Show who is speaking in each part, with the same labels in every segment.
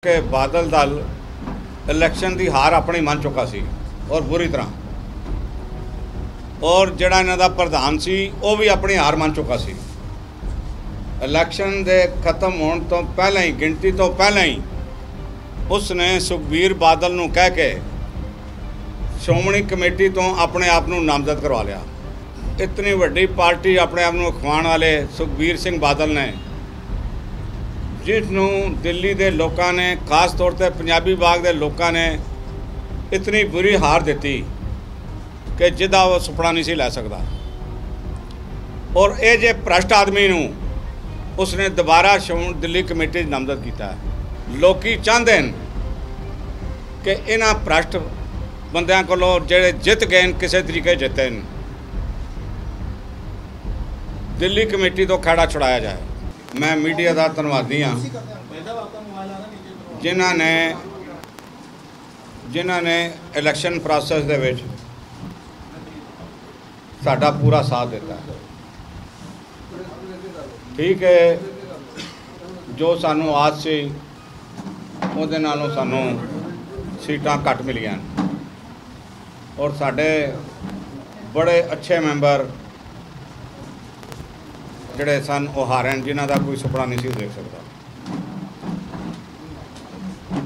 Speaker 1: कि बादल दल इलैक्शन की हार अपनी मन चुका सी और बुरी तरह, और जिहड़ा इन्हां दा प्रधान सी वो भी अपनी हार मन चुका सी। इलैक्शन के खत्म होने तो पहले ही, गिनती तो पहले ही उसने सुखबीर बादल नूं कह के श्रोमणी कमेटी तो अपने आप नूं नामजद करवा लिया। इतनी वड्डी पार्टी अपने आप नूं खवाण वाले सुखबीर सिंह बादल ने, जिसनूं दिल्ली के लोगों ने, खास तौर पर पंजाबी बाग के लोगों ने इतनी बुरी हार दी कि जिदा वो सुपना नहीं सी लै सकता। और ये जे भ्रष्ट आदमी नूं उसने दोबारा दिल्ली कमेटी नामजद किया है। लोग चाहते हैं कि इन्हां भ्रष्ट बंदियां कोलों जिहड़े जित गए किसी तरीके जिते दिल्ली कमेटी तो खैड़ा छुड़ाया जाए। मैं मीडिया का धन्नवादी हाँ जिन्हां ने इलैक्शन प्रोसैस दे विच साडा पूरा साथ दिता है। ठीक है, जो सानू आस सी उहदे नालों सानू सीटां घट मिलियां और साडे बड़े अच्छे मैंबर जिहड़े सन वो हारे, जिन्हां दा कोई सुपना नहीं सी देख सकता।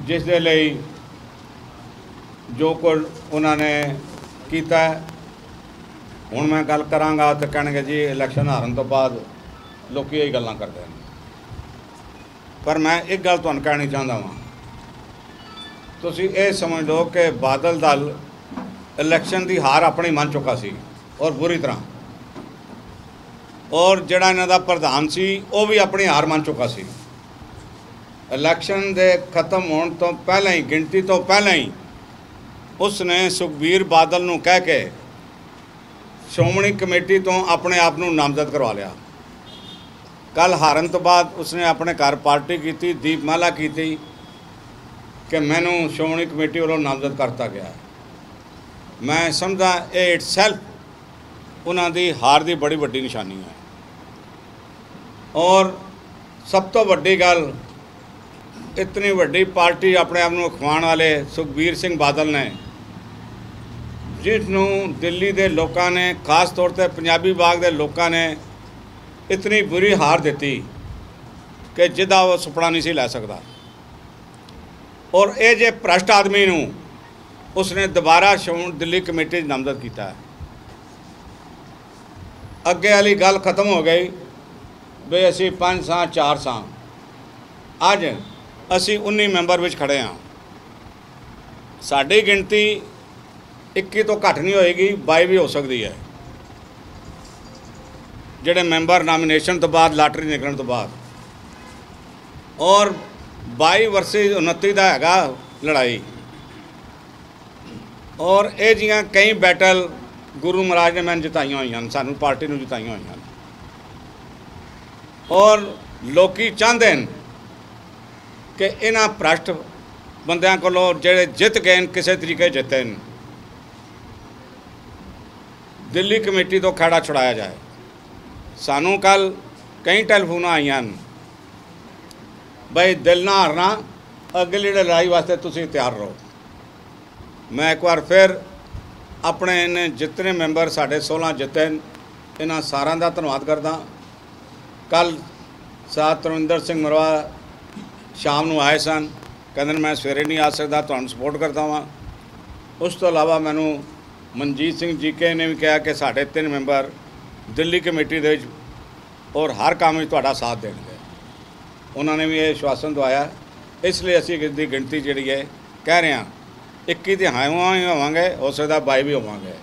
Speaker 1: जिस दे लई जो कुछ उन्होंने किया, हुण मैं गल करांगा तो कहणगे जी इलैक्शन हारन तो बाद लोग यही गल्लां करते हैं, पर मैं एक गल तुहानूं कहनी चाहता वां। तुसीं ये समझ लो कि बादल दल इलैक्शन की हार अपनी मन चुका सी और बुरी तरह, और जिहड़ा इन्हां दा प्रधान सी वो भी अपनी हार मन चुका सी। इलैक्शन के खत्म होने तो पहले ही, गिनती तो पहले ही उसने सुखबीर बादल नूं कह के श्रोमणी कमेटी तो अपने आप नूं नामजद करवा लिया। कल हारन तो बाद उसने अपने घर पार्टी की, दीपमाला की कि मैनू श्रोमणी कमेटी वालों नामजद करता गया। मैं समझदा ये इटसैल्फ उन्हां दी हार की बड़ी वड्डी निशानी है। और सब तो वड्डी गल, इतनी वड्डी पार्टी अपने आप नूं खवाण वाले सुखबीर सिंह बादल ने, जिसनूं दिल्ली के लोगों ने, खास तौर पर पंजाबी बाग के लोगों ने इतनी बुरी हार दी कि जिदा वो सुपना नहीं सी लै सकता। और ये जे भ्रष्ट आदमी नूं उसने दोबारा दिल्ली कमेटी नामजद किया है। अगे वाली गल खत्म हो गई भी असी 5 सां 4 सां, अज असी 19 मैंबर विच खड़े हाँ। साडी गिनती 21 तो घट नहीं होएगी, 22 भी हो सकती है, जिहड़े मैंबर नामिनेशन तो बाद, लाटरी निकलने तो बाद। और 22 वर्सेस 29 का हैगा लड़ाई। और ये जियां कई बैटल गुरु महाराज ने मैंने जिताइया हुई, सानू पार्टी नूं जिताइया हुई। और लोग चाहते हैं कि इन्हां भ्रष्ट बंदियां कोलों जिहड़े जित गए किसी तरीके जिते दिल्ली कमेटी तो खैड़ा छुड़ाया जाए। सानू कल कई टैलीफोन आईयां, बई दिल ना हारना, अगली लड़ाई वास्ते तुसीं तैयार रहो। मैं एक बार फिर अपने इन जितने मैंबर साढ़े 16 जिते इन्हां सारां दा धन्नवाद करदा। कल साथ तरविंदर सिंह मरवा शाम नूं आए सन, कहते मैं सवेरे नहीं आ सकता, तुहानूं सपोर्ट करता वां। उस तो इलावा मैनू मनजीत सिंह जीके ने भी कहा कि साढ़े 3 मैंबर दिल्ली कमेटी दे और हर काम में तुहाडा साथ देंगे। उन्होंने भी ये आश्वासन दवाया। इसलिए असी इसकी गिनती जी है कह रहे हैं 21 तो हाँ ही होवांगे, हो सकता 22 भी होवांगे।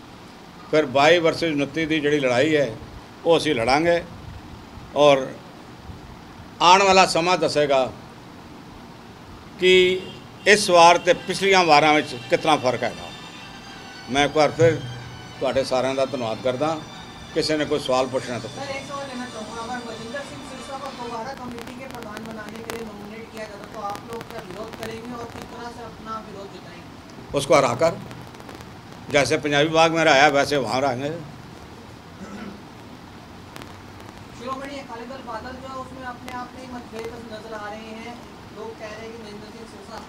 Speaker 1: फिर 22 वर्सेस 29 की जी लड़ाई है वो असी लड़ांगे और आने वाला समा दसेगा कि इस वार तो पिछलियां वारां विच कितना फर्क है। मैं एक बार फिर तुहाडे सारिਆਂ ਦਾ धन्नवाद करदा। किसी ने कोई सवाल पूछना तो उसको हरा कर, जैसे पंजाबी बाग में रहा वैसे वहाँ रहेंगे।
Speaker 2: श्रोमणी अकाली दल बादल जो उसमें अपने आप में मतभेद नजर आ रहे हैं। लोग कह रहे हैं कि महेंद्र सिंह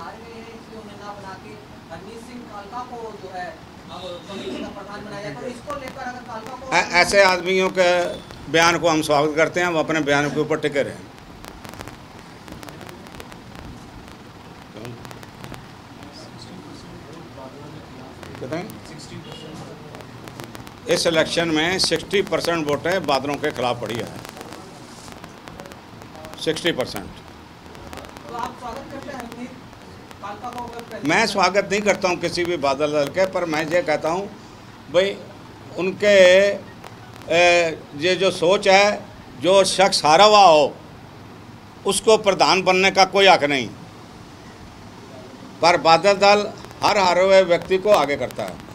Speaker 2: हार गए हैं, इसलिए उन्हें ना बना के हरमीत सिंह कालका को जो है अब कमेटी का प्रधान बनाया जाए। तो इसको लेकर अगर कालका को
Speaker 1: ऐसे आदमियों के बयान को हम स्वागत करते हैं, वो अपने बयान के ऊपर टिके रहें। इस इलेक्शन में 60% वोटें बादलों के खिलाफ पड़ी है, 60%।
Speaker 2: तो आप स्वागत करते हैं हरमीत कालका को? अगर
Speaker 1: मैं स्वागत नहीं करता हूं किसी भी बादल दल के, पर मैं ये कहता हूं भाई उनके ये जो सोच है, जो शख्स हारा हुआ हो उसको प्रधान बनने का कोई हक नहीं, पर बादल दल हर हारे हुए व्यक्ति को आगे करता है।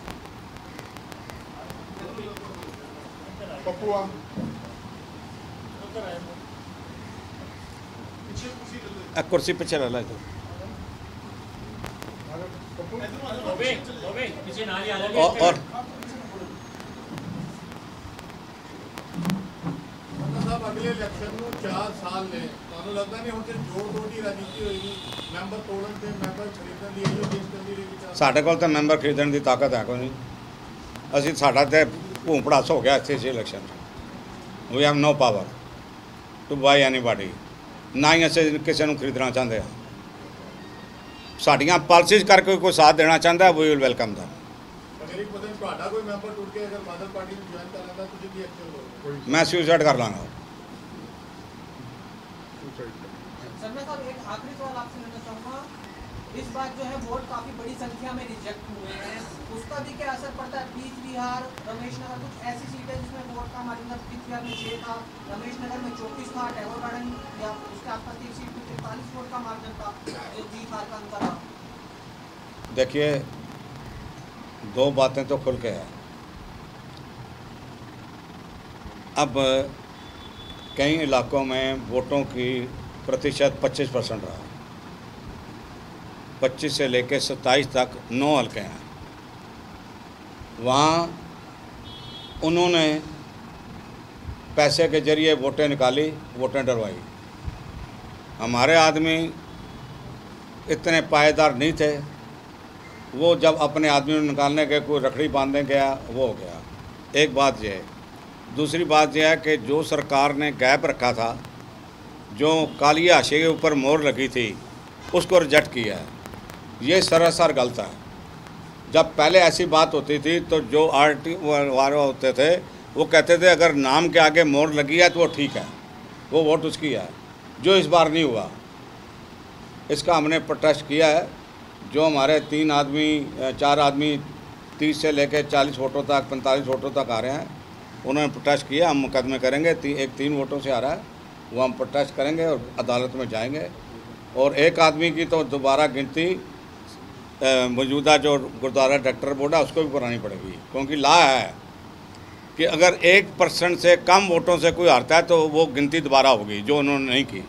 Speaker 1: कुर्सी पीछे ला तो और
Speaker 3: अगले इलेक्शन में 4 साल ने तो लगता नहीं होते जोड़ तोड़ी राजनीति होगी, मैंबर तोड़न से मैंबर खरीदन दी जो देश करनी रहेगी।
Speaker 1: साढ़े कोल तो मैंबर खरीदने की ताकत है कोई नहीं। असी साढ़ा तो भूम भड़ास हो गया इस election. We have no power to buy anybody, ना ही असीं किसी को खरीदना चाहते हैं। साड़ियाँ पॉलिसीज करके कोई साथ देना चाहता है, वी विल वेलकम दैम।
Speaker 3: कोई मैंबर टूट के अगर बादल पार्टी में ज्वाइन कर लेता तो की एक्शन होगा?
Speaker 1: मैं सुसाइड कर लाँगा।
Speaker 2: शर्मा साहब, एक आखिरी सवाल आपसे लेना चाहूँगा। इस बार जो है वोट काफ़ी बड़ी संख्या में रिजेक्ट हुए हैं, उसका भी क्या असर पड़ता है? बीच बिहार, रमेश नगर, कुछ ऐसी सीटें जिसमें वोट का मार्जिन था, बीच बिहार में 6 था, रमेश नगर में 34 था, टैगोर गार्डन या उसके आसपास की सीट में 43 वोट का मार्जिन था, जो जीत हार का अंतर था।
Speaker 1: देखिए, दो बातें तो खुल के है। अब कई इलाकों में वोटों की प्रतिशत 25% रहा, 25 से लेकर 27 तक 9 हल्के हैं। वहाँ उन्होंने पैसे के जरिए वोटें निकाली, वोटें डलवाई। हमारे आदमी इतने पायेदार नहीं थे, वो जब अपने आदमी निकालने के कोई रखड़ी बांधने गया, वो हो गया। एक बात यह है। दूसरी बात यह है कि जो सरकार ने गैप रखा था, जो काली हाशिए के ऊपर मोहर लगी थी, उसको रिजेक्ट किया है। ये सरासर गलत है। जब पहले ऐसी बात होती थी तो जो आरटी वाले होते थे वो कहते थे अगर नाम के आगे मोहर लगी है तो वो ठीक है, वो वोट उसकी है। जो इस बार नहीं हुआ, इसका हमने प्रोटेस्ट किया है। जो हमारे 4 आदमी 30 से लेकर 40 वोटों तक, 45 वोटों तक आ रहे हैं, उन्होंने प्रोटेस्ट किया। हम मुकदमे करेंगे। एक 3 वोटों से आ रहा है, वो हम प्रोटेस्ट करेंगे और अदालत में जाएंगे। और एक आदमी की तो दोबारा गिनती मौजूदा जो गुरुद्वारा डायरेक्टर बोर्ड है उसको भी करानी पड़ेगी, क्योंकि लॉ है कि अगर 1% से कम वोटों से कोई हारता है तो वो गिनती दोबारा होगी, जो उन्होंने नहीं की।